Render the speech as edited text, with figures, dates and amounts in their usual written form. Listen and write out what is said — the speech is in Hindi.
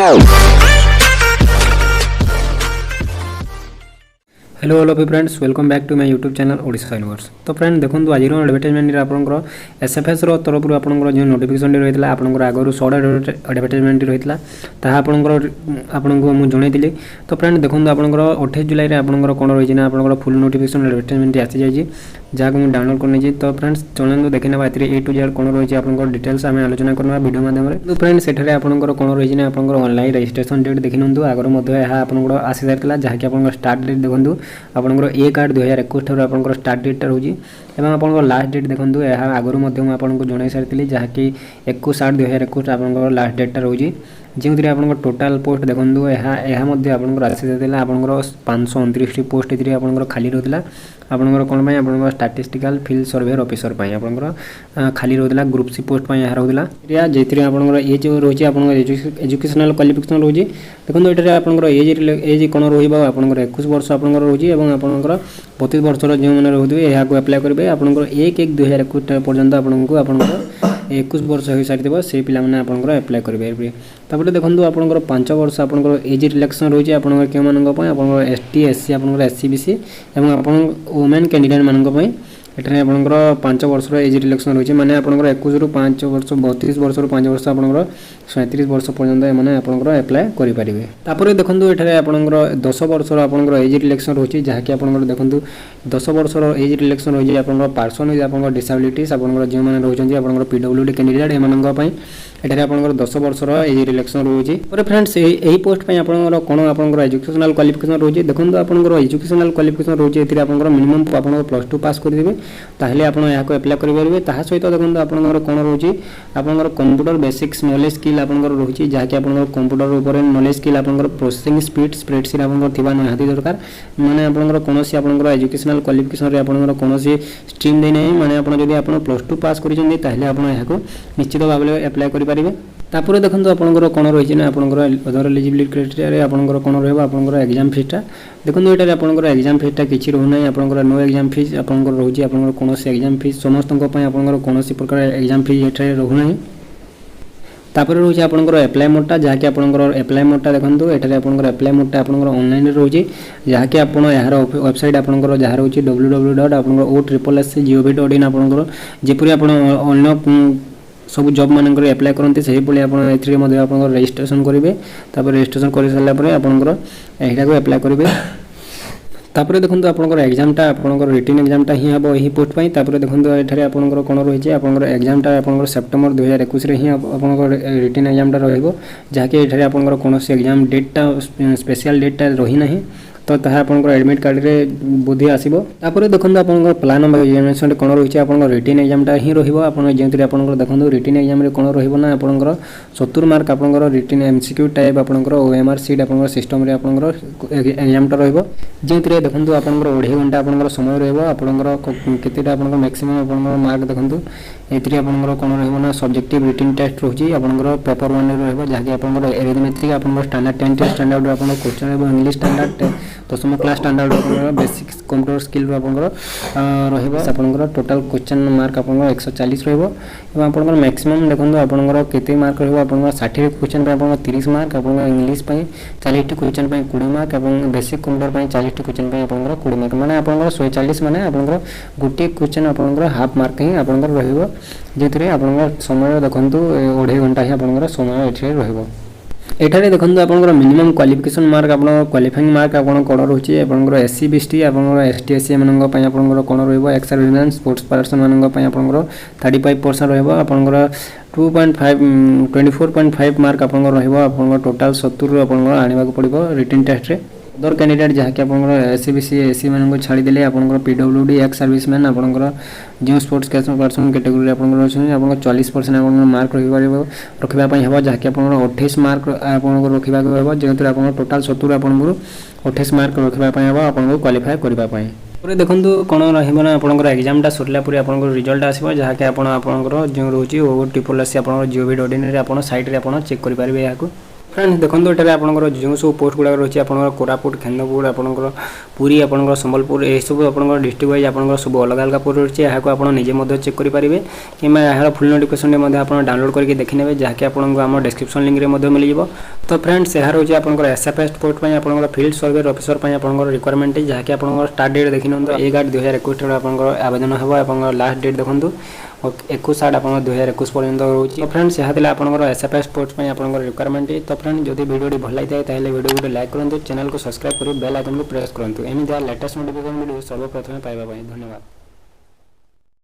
Hello all of you friends, welcome back to my YouTube channel Odisha universe. तो फ्रेंड देखो आज एडवर्टाइजमेंट आपंकर एसएफएस तरफ आपंकर जो नोटिफिकेशन रही है आपंकर आगु सर्ट एडवर्टाइजमेंट रही है आपको मुझे जनईली। तो फ्रेंड देखो आपंकर 28 जुलाई में आपंकर कौन रही है आपंकर फुल नोटिफिकेशन एडवर्टाइजमेंट आसी जाइए जहाँ मुझे डाउनलोड करनी। तो फ्रेंड्स चलते देखी ना ए टू जेड कौन रही है आप डिटेल्स आम आलोचना करना वीडियो माध्यम। तो फ्रेंड्स सेठे आपंकर कौन रही है आप ऑनलाइन रजिस्ट्रेशन डेट देखी निंतु आगे आपंकर आसी सारी जहाँकि आप स्टार्ट डेट देखो आपंकर 1/8/2021 ठार आपंकर स्टार्ट डेटा रोजी एवं आपंकर लास्ट डेट देखो यह आगुरी आपको जन सारी जहाँकि 21/8/2021 आपंकर लास्ट डेटा रोजी जो आप टोटाल पोस्ट देखो यह आसी जाता आपंकर 529 पोस्ट ये खाली रहा आपंकर कौन आप स्टैटिस्टिकल फील्ड सर्वेयर ऑफिसर आपंकर खाली रहा ग्रुप सी पोस्ट यहाँ रहा जी आपंकर ये जो रही है एजुकेशनल क्वालिफिकेशन रोज देखो ये आपंकर एज कौन रहा 21 वर्ष आपंकर रोज आपंकर 32 वर्षर जो मैंने रोथे यहाँ अप्लाई करेंगे आपंकर 1/1/2021 पर्यंत आपंकर 21 वर्ष हो सारी से पिलाने आपंकर अप्लाई करेंगे। तापर देखो आपंकर 5 वर्ष आपंकर एज रिलैक्सेशन रही है आपंकर क्यों आपंकर एसटी एससी आपंकर एससी बीसी और आप वुमेन कैंडिडेट मानी एठाने आपंकर 5 वर्ष एज रिलैक्सेशन रही है माने आपंकर 21 रु 5 वर्ष 32 वर्ष रु 5 वर्ष आपंकर 37 वर्ष पर्यंत एमाने आपंकर अप्लाई करि परिबे। तापर देखंतु एठाने आपंकर 10 वर्ष आपंकर एज रिलैक्सेशन रही है जहाँकि आपंकर देखंतु 10 वर्ष एज रिलैक्सेशन रही है आपंकर पर्सन विथ आपंकर डिसेबिलिटीज आपंकर जो माने रहउछन्ती आपंकर पीडब्ल्यूडी कैंडिडेट एमानंग पई एठाने आपंकर 10 वर्षर एज रिलैक्सेशन रही है। और फ्रेंड्स यही पोस्ट पई आपंकर कोन आपंकर एजुकेशनल क्वालिफिकेशन रही है देखंतु आपंकर एजुकेशनल क्वालिफिकेशन रही है एथिरे आपंकर मिनिमम आपंकर +2 पास करदिबे ताहले आपण याको अप्लाई करि परिबे। ताहा सहित देखंतु आपनकर कोन रहुची आपनकर कंप्यूटर बेसिक्स नॉलेज स्किल आपनकर रहुची जहाँकि आपनकर कंप्यूटर ऊपर नॉलेज स्किल आपनकर प्रोसेसिंग स्पीड स्प्रेडशीट आपनकर थिबा निहाती दरकार माने आपनकर कोनोसी आपनकर एजुकेशनल क्वालिफिकेशन रे आपनकर कोनोसी स्ट्रीम दे नै माने आपण जदि आपण +2 पास करिसंती ताहले आपण याको निश्चित भाबले अप्लाई करि परिबे। तापर देखो आपंकर कौन रही है आपंकर अदर एलिजिबिलिटी क्राइटेरिया आपंकर कौन रहा आपंकर एग्जाम फीसटा देखो ये आपंकर एग्जाम फीसटा किसी रोना आपंकर नो एग्जाम फीस आपंकर रोचे आपंकर कौन एग्जाम फीस समस्त आपंकर कौन प्रकार एग्जाम फीस ये रोना। तापर रोचे आपंकर एप्लाई मोडटा जहाँकि आपंकर एप्लाई मोडटा देखो ये आपंकर एप्लाई मोडटा आपंकर ऑनलाइन रोचे जहाँकि आप यार वेबसाइट आपंकर जहाँ रोचे www.o.SSC.gov.in आपंकर जेपरी आप सब जॉब मानकर अप्लाई करते से रजिस्ट्रेशन करेंगे तापर रजिस्ट्रेशन कर सारापर आपंकर यहाँ अप्लाई करेंगे। तापर देखो आपंकर एग्जामटा आपंकर रिटन एग्जामटा ही हम यही पोस्ट पाई। तापर देखो ये आपंकर कौन रही है आपंकर एग्जामटा आपंकर सेप्टेम्बर 2021 ही आपंकर रिटन एग्जामटा रही जहाँकि ये आपंकर कौन एग्जाम डेटा स्पेशल डेटा रही ना तो ताहा आपंकर एडमिट कार्ड रे बुद्धि आसीबो। तापर देखो आपंकर प्लान नंबर एग्जामिनेशन कौन रही है आपंकर रिटन एग्जामटा ही रहिबो आपण जेंतरी आपंकर देखो रिटन एग्जाम रे कौन रहिबो ना आपंकर 70 मार्क आपंकर रिटन एमसीक्यू टाइप आपंकर ओएमआर सीट आपंकर सिस्टम रे आपंकर एग्जामटा रहिबो जेंतरी देखो आपंकर 2.5 घंटा आपंकर समय रहिबो आपंकर केतेटा आपंकर मैक्सिमम आपंकर मार्क देखो एथि आपंकर कौन रहिबो ना सब्जेक्टिव रिटन टेस्ट रही आपंकर पेपर 1 रे रहिबो जहाँकि आपंकर एरिथमेटिक आपंकर स्टैंडर्ड 10 स्टैंडर्ड आपंकर क्वेश्चन एवं English standard 10th class standard basic computer skill आपंकर टोटाल क्वेश्चन मार्क आपंकर 140 रहा मैक्सिमम देखो आपंकर केते मार्क रहा 60 क्वेश्चन पे आपंकर 30 मार्क आपंकर इंग्लिश 40 क्वेश्चन पे 20 मार्क और बेसिक कंप्यूटर 40 क्वेश्चन पे आपंकर 20 मार्क माने आपंकर 140 माने आपंकर गोटे क्वेश्चन आपंकर हाफ मार्क ही आपंकर रहिबो जेतरे आपंकर समय देखो 2.5 घंटा ही आपंकर समय एठे रहिबो। एठारे देखो आपंकर मिनिमम क्वालिफिकेशन मार्क आप क्वालिफाइंग मार्क आप कौन रही है आपंकर एससी बीसी आपंकर एसटी एससी मानक आपंकर कौन रहा एक्स सर्विसेज स्पोर्ट्स पर्सन मानक आपंकर 35% रहा आपंकर 24.5 मार्क आपंकर रहा आपंकर टोटाल 70 आपंकर आने पड़ो रिटन टेस्ट रे। अदर कैंडिडेट जहाँकि आपंकर एससी बीसी एससी मानक छाड़ीदे आपंकर पीडब्ल्यूडी एक्स सर्विसमैन आपंकर जो स्पोर्ट्स पर्सन कैटेगरी आपंकर अच्छे आपंकर 40% आपंकर मार्क रखापी हम जहाँकि आपंकर 28 मार्क आपंकर रखा हम जेहेतु आप टोटाल 70 आपंकर 28 मार्क रखापी हम आपको क्वालिफाए करने। देखो कौन रहा आपंकर एग्जामटा सरला पर आपंकर रिजल्ट आसो जहाँकि आपंकर जो रोचे OSSC आपंकर gov.in आप साइट रे आप चेक करेंगे यहाँ। फ्रेंड्स देखो ये आपंकर जो सब पोस्ट गुड़ा रही है आपंकर कोरापुट खेंदपुर आपंकर पुरी आपंकर संबलपुर ये सब आपंकर डिस्ट्रिक्ट वाइज आपंकर सब अलग अलग पोस्ट रही है यहाँ आप निजे चेक करेंगे कि यार फुल नोटिफिकेशन आप डाउनलोड करके देखने जहाँकि आपको आम डिस्क्रिप्शन लिंक में मिल तो फ्रेंड्स यहाँ रोचे आपंकर एसएफएस पोस्ट पर फील्ड सर्वे ऑफिसर आपंकर रिक्वायरमेंट जहाँकि आप स्टार्ट डेट देखी ना 1/8/2021 आप आवेदन हो लास्ट डेट देखूँ 21/8/2021 पर्यंत रोचे। तो फ्रेंड्स यहाँ आपंकर एसएफएस पोस्ट पर आपंकर रिक्वायरमेंट। तो फ्रेंड जब वीडियो भल लगी है वीडियो को लाइक करूँ, चैनल को सब्सक्राइब कर बेल आइकन को प्रेस करूँ, एमती लेटेस्ट नोटिफिकेशन वीडियो सर्वप्रथम पाइबा। धन्यवाद।